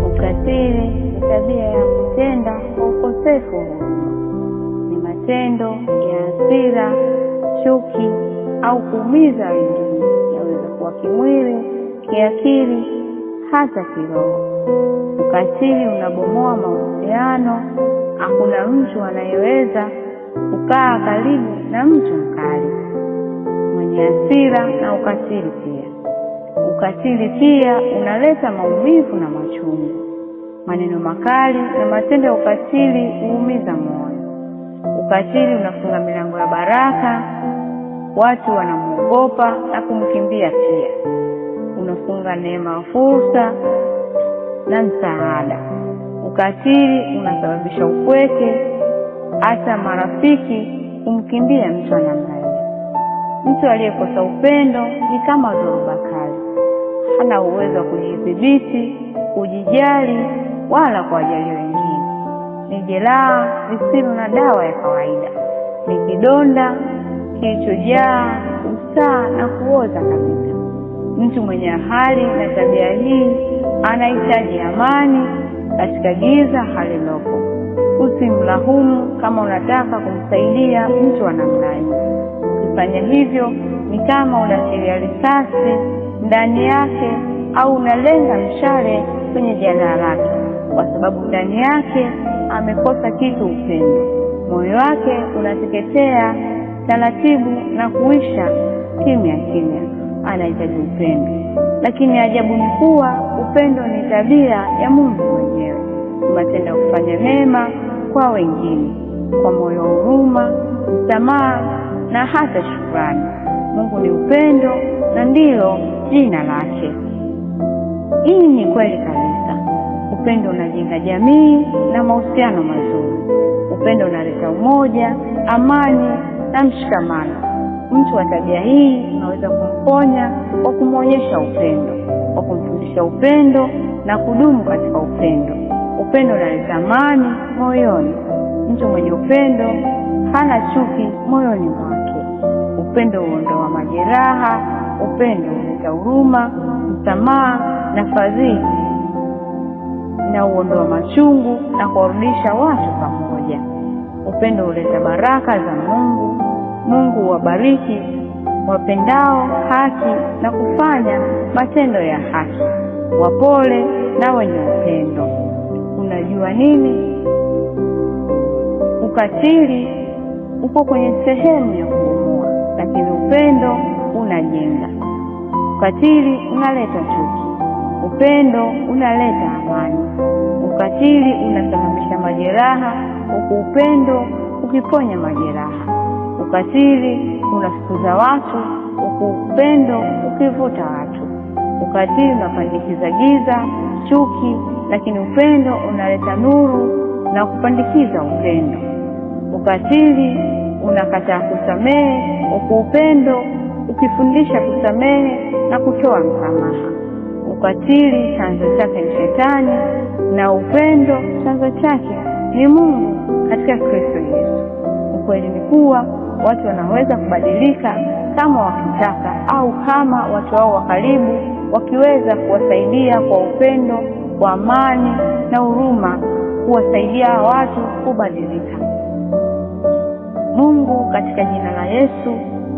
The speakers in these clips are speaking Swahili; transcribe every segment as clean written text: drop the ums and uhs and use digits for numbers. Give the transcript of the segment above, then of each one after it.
Ukatili ni tabia ya kutenda kwa ukosefu wa huruma. Ni matendo ya hasira, chuki au kuumiza wengine. Yaweza kuwa kimwili, kiakili, hata kiroho. Ukatili unabomoa mahusiano. Hakuna mtu anayeweza kukaa karibu na mtu mkali, mwenye hasira na ukatili pia. Ukatili pia unaleta maumivu na machungu. Maneno makali na matendo ya ukatili huumiza moyo. Ukatili unafunga milango ya baraka. Watu wanamuogopa na kumkimbia pia. Unafunga neema ya fursa na msaada. Ukatili unasababisha upweke, hata marafiki kumkimbia mtu anamna hiyo. Mtu aliyekosa upendo ni kama dhoruba kali. Hana uwezo wa kujidhibiti, kujijali wala kuwajali wengine. Ni jeraha lisilo na dawa ya kawaida. Ni kidonda kilichojaa usaa na kuoza kabisa. Mtu mwenye hali na tabia hii anahitaji amani katika giza halilopo. Usimlahumu kama unataka kumsaidia mtu wa namna hiyo. Ukifanya hivyo ni kama unatilia risasi ndani yake au unalenga mshale kwenye jeraha lake, kwa sababu ndani yake amekosa kitu, upendo. Moyo wake unateketea taratibu na kuisha kimya kimya. Anahitaji upendo. Lakini ajabu ni kuwa upendo ni tabia ya Mungu mwenyewe. Matendo ya kufanya mema kwa wengine kwa moyo wa huruma, msamaha na hata shukrani. Mungu ni upendo na ndilo jina lake. Hii ni kweli kabisa. Upendo unajenga jamii na mahusiano mazuri. Upendo unaleta umoja, amani na mshikamano. Mtu wa tabia hii unaweza kumponya kwa kumwonyesha upendo, kwa kumfundisha upendo na kudumu katika upendo. Upendo unaleta amani moyoni. Mtu mwenye upendo hana chuki moyoni mwake. Upendo huondoa majeraha. Upendo huleta huruma, msamaha na fadhili, na huondoa machungu na kuwarudisha watu pamoja. Upendo huleta baraka za Mungu. Mungu huwabariki wapendao haki na kufanya matendo ya haki, wapole na wenye upendo. Unajua nini? Ukatili uko kwenye sehemu ya kubomoa, lakini upendo unajenga. Ukatili unaleta chuki, upendo unaleta amani. Ukatili unasababisha majeraha, huku upendo ukiponya majeraha. Ukatili unafukuza watu, huku upendo ukivuta watu. Ukatili unapandikiza giza, chuki, lakini upendo unaleta nuru na kupandikiza upendo. Ukatili unakataa kusamehe, huku upendo ukifundisha kusamehe na kutoa msamaha. Ukatili chanzo chake ni Shetani na upendo chanzo chake ni Mungu katika Kristo Yesu. Ukweli ni kuwa watu wanaweza kubadilika kama wakitaka, au kama watu wao wa karibu wakiweza kuwasaidia kwa upendo, kwa amani na huruma, kuwasaidia watu kubadilika. Mungu, katika jina la Yesu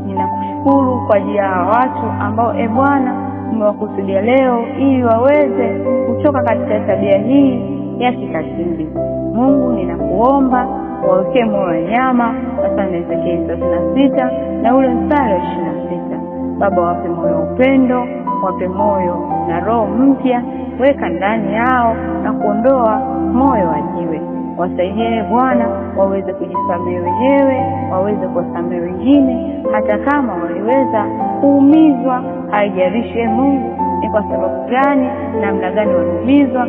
ninakushukuru kwa ajili ya watu ambao Bwana umewakusudia leo ili waweze kutoka katika tabia hii ya kikatili. Mungu, ninakuomba wawekee moyo wa nyama hasa na Ezekieli 36 na ule mstari wa 26. Baba, wape moyo wa upendo, wape moyo na roho mpya, weka ndani yao na kuondoa moyo wa jiwe. Wasaidie Bwana waweze kujisamehe wenyewe, waweze kuwasamehe wengine, hata kama waliweza kuumizwa. Haijalishi Mungu ni kwa sababu gani, namna gani waliumizwa.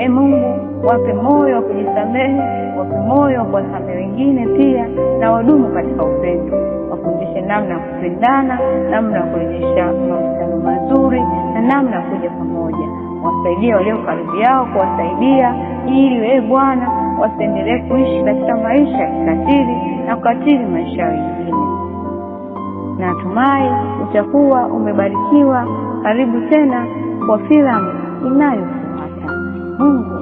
Mungu, wape moyo wa kujisamehe, wape moyo wa kuwasamehe wengine pia, na wadumu katika upendo. Wafundishe namna ya kupendana, namna ya kurejesha mahusiano mazuri, na namna ya kuja pamoja. Wasaidie walio karibu yao kuwasaidia, ili Bwana wasiendelee kuishi katika maisha ya kikatili na kukatili maisha wengine. Natumai utakuwa umebarikiwa. Karibu tena kwa filamu inayofuata. Mungu